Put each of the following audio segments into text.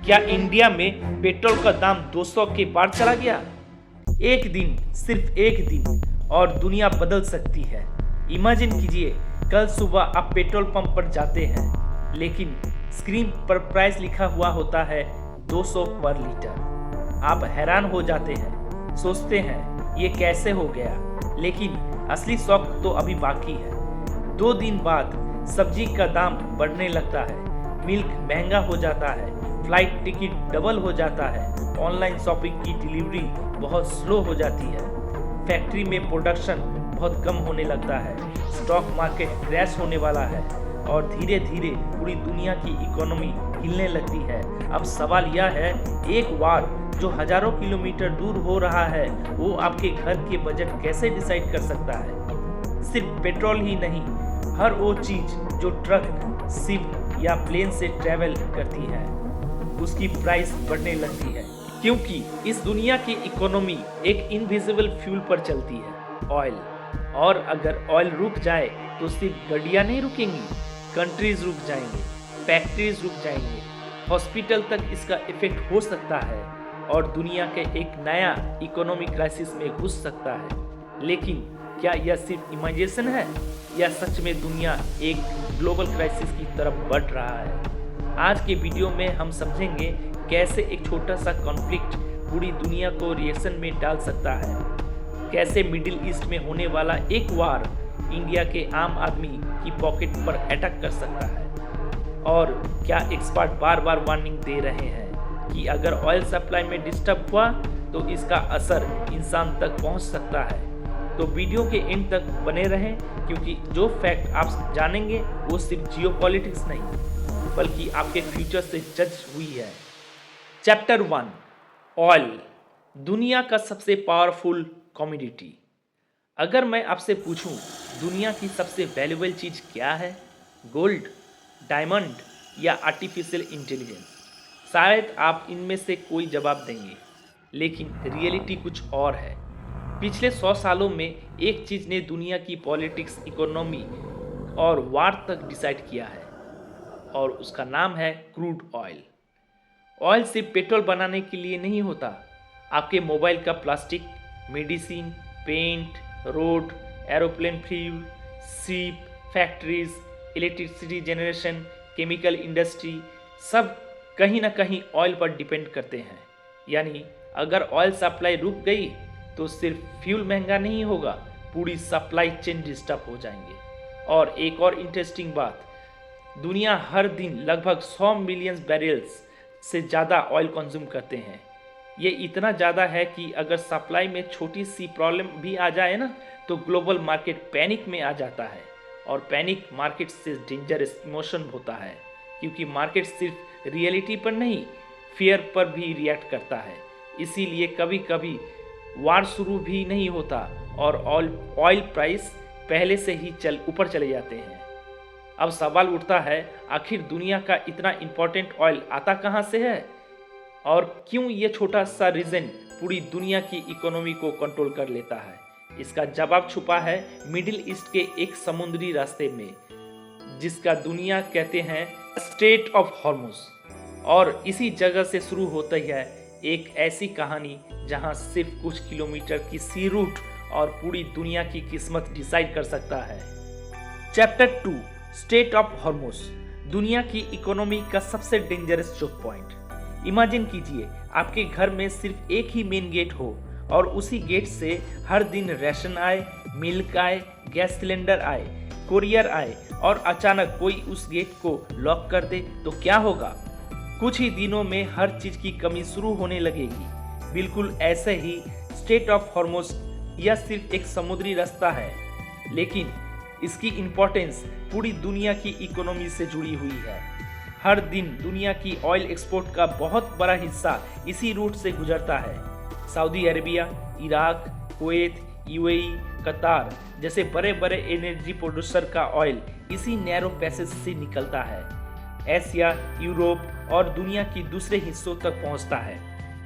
क्या इंडिया में पेट्रोल का दाम 200 के पार चला गया? एक दिन, सिर्फ एक दिन और दुनिया बदल सकती है। इमेजिन कीजिए, कल सुबह आप पेट्रोल पंप पर जाते हैं, लेकिन स्क्रीन पर प्राइस लिखा हुआ होता है 200 पर लीटर। आप हैरान हो जाते हैं, सोचते हैं ये कैसे हो गया, लेकिन असली शौक तो अभी बाकी है। 2 दिन बाद सब्जी का दाम बढ़ने लगता है, मिल्क महंगा हो जाता है, फ्लाइट टिकट डबल हो जाता है, ऑनलाइन शॉपिंग की डिलीवरी बहुत स्लो हो जाती है, फैक्ट्री में प्रोडक्शन बहुत कम होने लगता है, स्टॉक मार्केट क्रैश होने वाला है और धीरे धीरे पूरी दुनिया की इकोनॉमी हिलने लगती है। अब सवाल यह है, एक वार जो हजारों किलोमीटर दूर हो रहा है, वो आपके घर के बजट कैसे डिसाइड कर सकता है? सिर्फ पेट्रोल ही नहीं, हर वो चीज जो ट्रक, शिप या प्लेन से ट्रैवल करती है, उसकी प्राइस बढ़ने लगती है, क्योंकि इस दुनिया की इकोनॉमी एक इनविजिबल फ्यूल पर चलती है, ऑयल। और अगर ऑयल रुक जाए तो सिर्फ गाड़ियाँ नहीं रुकेंगी, कंट्रीज रुक जाएंगे, फैक्ट्रीज रुक जाएंगे, हॉस्पिटल तक इसका इफेक्ट हो सकता है और दुनिया के एक नया इकोनॉमिक क्राइसिस में घुस सकता है। लेकिन क्या यह सिर्फ इमेजिनेशन है या सच में दुनिया एक ग्लोबल क्राइसिस की तरफ बढ़ रहा है? आज के वीडियो में हम समझेंगे कैसे एक छोटा सा कॉन्फ्लिक्ट पूरी दुनिया को रिएक्शन में डाल सकता है, कैसे मिडिल ईस्ट में होने वाला एक वार इंडिया के आम आदमी की पॉकेट पर अटैक कर सकता है, और क्या एक्सपर्ट बार बार वार्निंग दे रहे हैं कि अगर ऑयल सप्लाई में डिस्टर्ब हुआ तो इसका असर इंसान तक पहुंच सकता है। तो वीडियो के एंड तक बने रहें, क्योंकि जो फैक्ट आप जानेंगे वो सिर्फ जियोपॉलिटिक्स नहीं बल्कि आपके फ्यूचर से जज हुई है। चैप्टर 1, ऑयल, दुनिया का सबसे पावरफुल कमोडिटी। अगर मैं आपसे पूछूं दुनिया की सबसे वैल्यूएबल चीज़ क्या है, गोल्ड, डायमंड या आर्टिफिशियल इंटेलिजेंस, शायद आप इनमें से कोई जवाब देंगे, लेकिन रियलिटी कुछ और है। पिछले 100 सालों में एक चीज़ ने दुनिया की पॉलिटिक्स, इकोनॉमी और वार तक डिसाइड किया है, और उसका नाम है क्रूड ऑयल। ऑयल सिर्फ पेट्रोल बनाने के लिए नहीं होता, आपके मोबाइल का plastic, medicine, paint, road, aeroplane fuel, ship, factories, electricity generation, chemical industry, सब कहीं ना कहीं ऑयल पर डिपेंड करते हैं। यानी अगर ऑयल सप्लाई रुक गई तो सिर्फ फ्यूल महंगा नहीं होगा, पूरी सप्लाई चेन डिस्टर्ब हो जाएंगे। और एक और इंटरेस्टिंग बात, दुनिया हर दिन लगभग 100 मिलियन बैरल्स से ज़्यादा ऑयल कंज्यूम करते हैं। ये इतना ज़्यादा है कि अगर सप्लाई में छोटी सी प्रॉब्लम भी आ जाए ना, तो ग्लोबल मार्केट पैनिक में आ जाता है, और पैनिक मार्केट से डेंजरस इमोशन होता है, क्योंकि मार्केट सिर्फ रियलिटी पर नहीं, फियर पर भी रिएक्ट करता है। इसीलिए कभी कभी वार शुरू भी नहीं होता और ऑयल प्राइस पहले से ही ऊपर चले जाते हैं। अब सवाल उठता है, आखिर दुनिया का इतना इम्पोर्टेंट ऑयल आता कहाँ से है, और क्यों ये छोटा सा रीजन पूरी दुनिया की इकोनॉमी को कंट्रोल कर लेता है? इसका जवाब छुपा है मिडिल ईस्ट के एक समुद्री रास्ते में, जिसका दुनिया कहते हैं स्ट्रेट ऑफ हॉर्मुज। और इसी जगह से शुरू होती है एक ऐसी कहानी जहां सिर्फ कुछ किलोमीटर की सी रूट और पूरी दुनिया की किस्मत डिसाइड कर सकता है। चैप्टर 2, स्ट्रेट ऑफ हॉर्मुज, दुनिया की इकोनॉमी का सबसे डेंजरस चोक पॉइंट। इमेजिन कीजिए, आपके घर में सिर्फ एक ही मेन गेट हो और उसी गेट से हर दिन राशन आए, मिल्क आए, गैस सिलेंडर आए, कोरियर आए, और अचानक कोई उस गेट को लॉक कर दे तो क्या होगा? कुछ ही दिनों में हर चीज की कमी शुरू होने लगेगी। बिल्कुल ऐसे ही स्ट्रेट ऑफ हॉर्मुज यह सिर्फ एक समुद्री रास्ता है, लेकिन इसकी इम्पोर्टेंस पूरी दुनिया की इकोनॉमी से जुड़ी हुई है। हर दिन दुनिया की ऑयल एक्सपोर्ट का बहुत बड़ा हिस्सा इसी रूट से गुजरता है। Saudi Arabia, Iraq, Kuwait, UAE, कतार जैसे बड़े बड़े एनर्जी प्रोड्यूसर का ऑयल इसी नैरो पैसेज से निकलता है, एशिया, यूरोप और दुनिया की दूसरे हिस्सों तक पहुंचता है।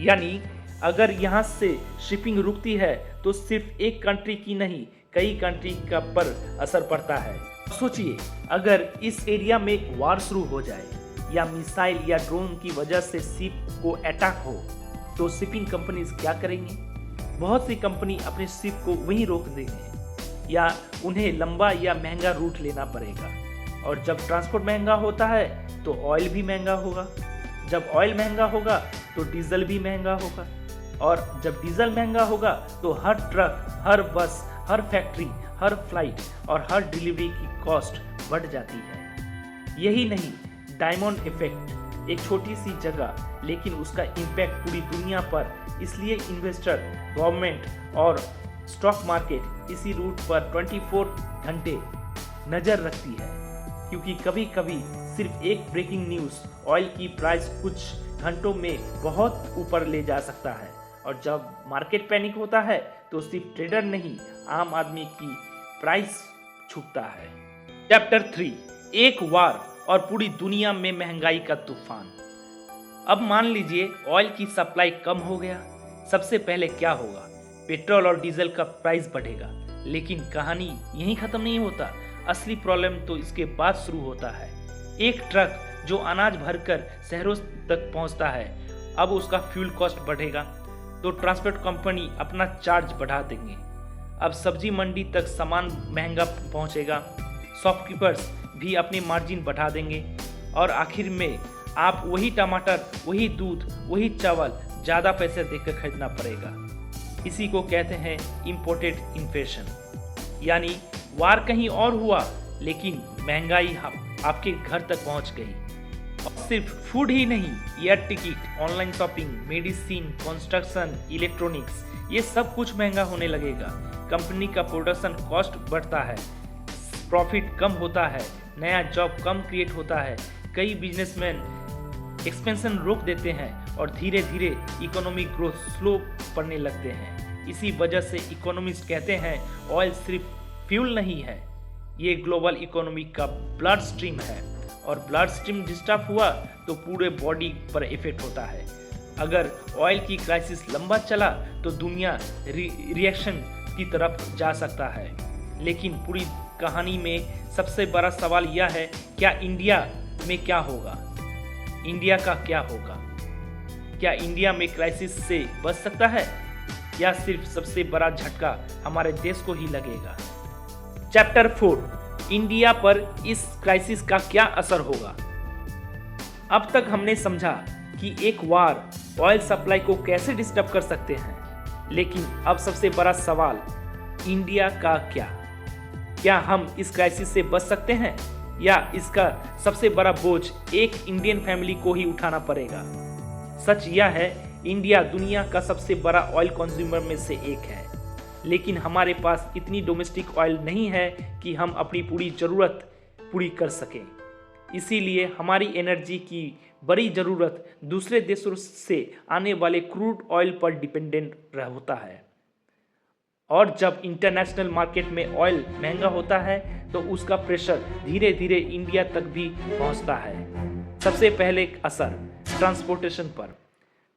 यानी अगर यहाँ से शिपिंग रुकती है तो सिर्फ एक कंट्री की नहीं, कई कंट्री का पर असर पड़ता है। सोचिए, अगर इस एरिया में वार शुरू हो जाए, या मिसाइल या ड्रोन की वजह से शिप को अटैक हो तो शिपिंग कंपनीज क्या करेंगी? बहुत सी कंपनी अपने शिप को वहीं रोक देंगे या उन्हें लंबा या महंगा रूट लेना पड़ेगा। और जब ट्रांसपोर्ट महंगा होता है तो ऑयल भी महंगा होगा। जब ऑयल महंगा होगा तो डीजल भी महंगा होगा। और जब डीजल महंगा होगा तो हर ट्रक, हर बस, हर फैक्ट्री, हर फ्लाइट और हर डिलीवरी की कॉस्ट बढ़ जाती है। यही नहीं, डायमंड इफेक्ट एक छोटी सी जगह लेकिन उसका इम्पैक्ट पूरी दुनिया पर, इसलिए इन्वेस्टर, गवर्नमेंट और स्टॉक मार्केट इसी रूट पर 24 घंटे नज़र रखती है, क्योंकि कभी कभी सिर्फ एक ब्रेकिंग न्यूज़ ऑयल की प्राइस कुछ घंटों में बहुत ऊपर ले जा सकता है। और जब मार्केट पैनिक होता है तो सिर्फ ट्रेडर नहीं, आम आदमी की प्राइस छूटता है। चैप्टर 3, एक वार और पूरी दुनिया में महंगाई का तूफान। अब मान लीजिए ऑयल की सप्लाई कम हो गया, सबसे पहले क्या होगा? पेट्रोल और डीजल का प्राइस बढ़ेगा। लेकिन कहानी यहीं खत्म नहीं होता, असली प्रॉब्लम तो इसके बाद शुरू होता है। एक ट्रक जो अनाज भरकर शहरों तक पहुंचता है, अब उसका फ्यूल कॉस्ट बढ़ेगा तो ट्रांसपोर्ट कंपनी अपना चार्ज बढ़ा देंगे। अब सब्जी मंडी तक सामान महंगा पहुंचेगा, शॉपकीपर्स भी अपनी मार्जिन बढ़ा देंगे और आखिर में आप वही टमाटर, वही दूध, वही चावल ज़्यादा पैसे देकर खरीदना पड़ेगा। इसी को कहते हैं इम्पोर्टेड इन्फ्लेशन। यानी वार कहीं और हुआ लेकिन महंगाई आपके घर तक पहुंच गई। और सिर्फ फूड ही नहीं, air ticket, online shopping, medicine, construction, electronics, ये सब कुछ महंगा होने लगेगा। कंपनी का प्रोडक्शन कॉस्ट बढ़ता है, प्रॉफिट कम होता है, नया जॉब कम क्रिएट होता है, कई बिजनेसमैन एक्सपेंशन रोक देते हैं और धीरे धीरे इकोनॉमिक ग्रोथ स्लो पड़ने लगते हैं। इसी वजह से इकोनॉमिस्ट कहते हैं ऑयल सिर्फ फ्यूल नहीं है, ये ग्लोबल इकोनॉमी का ब्लड स्ट्रीम है और ब्लड स्ट्रीम डिस्टर्ब हुआ तो पूरे बॉडी पर इफेक्ट होता है। अगर ऑयल की क्राइसिस लंबा चला तो दुनिया रिएक्शन की तरफ जा सकता है। लेकिन पूरी कहानी में सबसे बड़ा सवाल यह है, क्या इंडिया में क्या होगा? इंडिया का क्या होगा? क्या इंडिया में क्राइसिस से बच सकता है या सिर्फ सबसे बड़ा झटका हमारे देश को ही लगेगा? चैप्टर 4, इंडिया पर इस क्राइसिस का क्या असर होगा? अब तक हमने समझा कि एक वार ऑयल सप्लाई को कैसे डिस्टर्ब कर सकते हैं, लेकिन अब सबसे बड़ा सवाल, इंडिया का क्या? क्या हम इस क्राइसिस से बच सकते हैं या इसका सबसे बड़ा बोझ एक इंडियन फैमिली को ही उठाना पड़ेगा? सच यह है, इंडिया दुनिया का सबसे बड़ा ऑयल कंज्यूमर में से एक है, लेकिन हमारे पास इतनी डोमेस्टिक ऑयल नहीं है कि हम अपनी पूरी ज़रूरत पूरी कर सकें। इसीलिए हमारी एनर्जी की बड़ी ज़रूरत दूसरे देशों से आने वाले क्रूड ऑयल पर डिपेंडेंट होता है। और जब इंटरनेशनल मार्केट में ऑयल महंगा होता है तो उसका प्रेशर धीरे धीरे इंडिया तक भी पहुंचता है। सबसे पहले असर ट्रांसपोर्टेशन पर।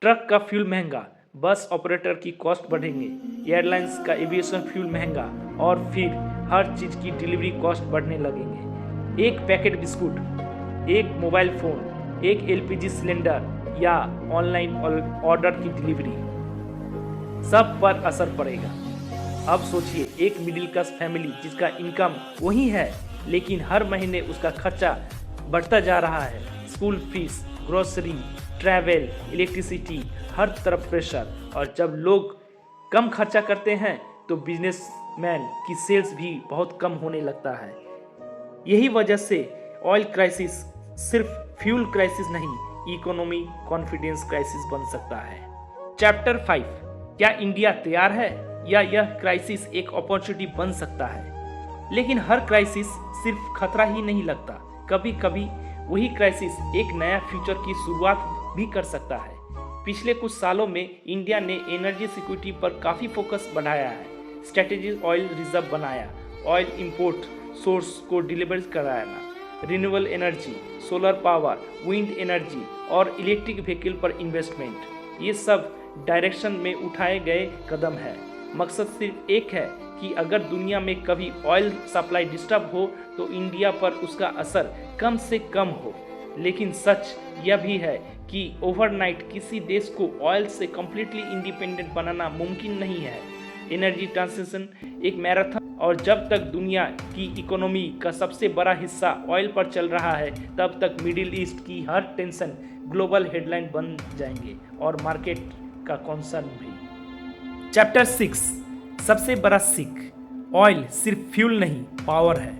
ट्रक का फ्यूल महंगा, बस ऑपरेटर की कॉस्ट बढ़ेंगे, एयरलाइंस का एविएशन फ्यूल महंगा और फिर हर चीज़ की डिलीवरी कॉस्ट बढ़ने लगेंगे। एक पैकेट बिस्कुट, एक मोबाइल फ़ोन, एक एलपीजी सिलेंडर या ऑनलाइन ऑर्डर की डिलीवरी, सब पर असर पड़ेगा। अब सोचिए, एक मिडिल क्लास फैमिली जिसका इनकम वही है लेकिन हर महीने उसका खर्चा बढ़ता जा रहा है। School fees, grocery, travel, electricity, हर तरफ प्रेशर। और जब लोग कम खर्चा करते हैं तो बिजनेसमैन की सेल्स भी बहुत कम होने लगता है। यही वजह से ऑयल क्राइसिस सिर्फ फ्यूल क्राइसिस नहीं, इकोनॉमी कॉन्फिडेंस क्राइसिस बन सकता है। चैप्टर 5, क्या इंडिया तैयार है या यह क्राइसिस एक अपॉर्चुनिटी बन सकता है? लेकिन हर क्राइसिस सिर्फ खतरा ही नहीं लगता, कभी कभी वही क्राइसिस एक नया फ्यूचर की शुरुआत भी कर सकता है। पिछले कुछ सालों में इंडिया ने एनर्जी सिक्योरिटी पर काफ़ी फोकस बढ़ाया है। स्ट्रेटेजिक ऑयल रिजर्व बनाया, ऑयल इंपोर्ट सोर्स को डिलीवर कराना, renewable energy, solar power, wind energy और इलेक्ट्रिक व्हीकल पर इन्वेस्टमेंट, ये सब डायरेक्शन में उठाए गए कदम है। मकसद सिर्फ एक है कि अगर दुनिया में कभी ऑयल सप्लाई डिस्टर्ब हो तो इंडिया पर उसका असर कम से कम हो। लेकिन सच यह भी है कि ओवरनाइट किसी देश को ऑयल से कंप्लीटली इंडिपेंडेंट बनाना मुमकिन नहीं है। एनर्जी ट्रांजिशन एक मैराथन, और जब तक दुनिया की इकोनॉमी का सबसे बड़ा हिस्सा ऑयल पर चल रहा है, तब तक मिडिल ईस्ट की हर टेंशन ग्लोबल हेडलाइन बन जाएंगे और मार्केट का कॉन्सर्न भी। चैप्टर 6, सबसे बड़ा सीख, ऑयल सिर्फ फ्यूल नहीं पावर है।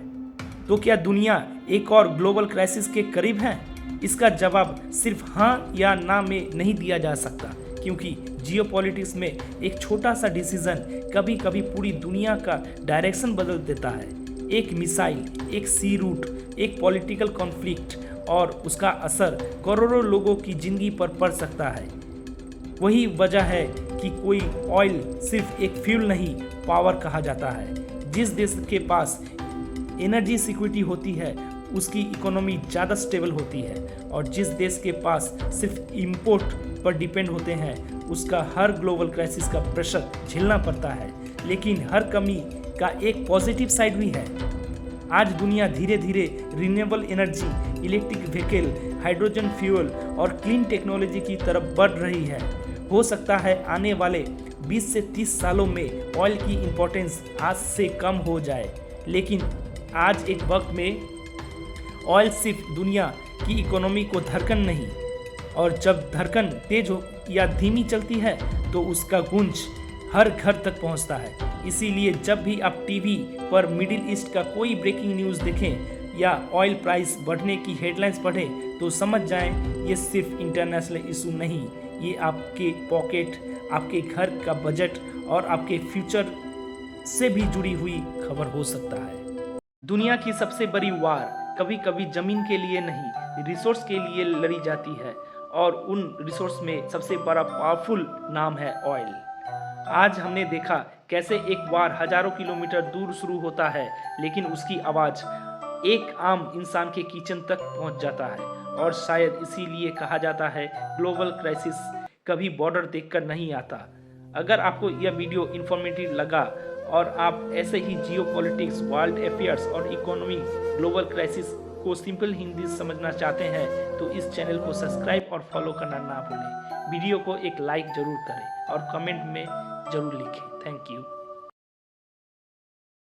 तो क्या दुनिया एक और ग्लोबल क्राइसिस के करीब है? इसका जवाब सिर्फ हाँ या ना में नहीं दिया जा सकता, क्योंकि जियोपॉलिटिक्स में एक छोटा सा डिसीजन कभी कभी पूरी दुनिया का डायरेक्शन बदल देता है। एक मिसाइल, एक सी रूट, एक पॉलिटिकल कॉन्फ्लिक्ट और उसका असर करोड़ों लोगों की जिंदगी पर पड़ सकता है। वही वजह है कि कोई ऑयल सिर्फ एक फ्यूल नहीं पावर कहा जाता है। जिस देश के पास एनर्जी सिक्योरिटी होती है उसकी इकोनॉमी ज़्यादा स्टेबल होती है, और जिस देश के पास सिर्फ इंपोर्ट पर डिपेंड होते हैं उसका हर ग्लोबल क्राइसिस का प्रेशर झेलना पड़ता है। लेकिन हर कमी का एक पॉजिटिव साइड भी है। आज दुनिया धीरे धीरे renewable energy, electric vehicle, hydrogen fuel और क्लीन टेक्नोलॉजी की तरफ बढ़ रही है। हो सकता है आने वाले 20 से 30 सालों में ऑयल की इम्पोर्टेंस आज से कम हो जाए, लेकिन आज एक वक्त में ऑयल सिर्फ दुनिया की इकोनॉमी को धड़कन नहीं, और जब धड़कन तेज हो या धीमी चलती है तो उसका गूंज हर घर तक पहुंचता है। इसीलिए जब भी आप टीवी पर मिडिल ईस्ट का कोई ब्रेकिंग न्यूज़ देखें या ऑयल प्राइस बढ़ने की हेडलाइंस पढ़ें तो समझ जाएं ये सिर्फ इंटरनेशनल इशू नहीं, ये आपके पॉकेट, आपके घर का बजट और आपके फ्यूचर से भी जुड़ी हुई खबर हो सकता है। दुनिया की सबसे बड़ी वार कभी कभी जमीन के लिए नहीं, रिसोर्स के लिए लड़ी जाती है, और उन रिसोर्स में सबसे बड़ा पावरफुल नाम है ऑयल। आज हमने देखा कैसे एक वार हजारों किलोमीटर दूर शुरू होता है, लेकिन उसकी आवाज़ एक आम इंसान के किचन तक पहुंच जाता है। और शायद इसीलिए कहा जाता है ग्लोबल क्राइसिस कभी बॉर्डर देखकर नहीं आता। अगर आपको यह वीडियो इन्फॉर्मेटिव लगा और आप ऐसे ही जियोपॉलिटिक्स, वर्ल्ड अफेयर्स और इकोनॉमी, ग्लोबल क्राइसिस को सिंपल हिंदी समझना चाहते हैं तो इस चैनल को सब्सक्राइब और फॉलो करना ना भूलें। वीडियो को एक लाइक जरूर करें और कमेंट में जरूर लिखें। Thank you.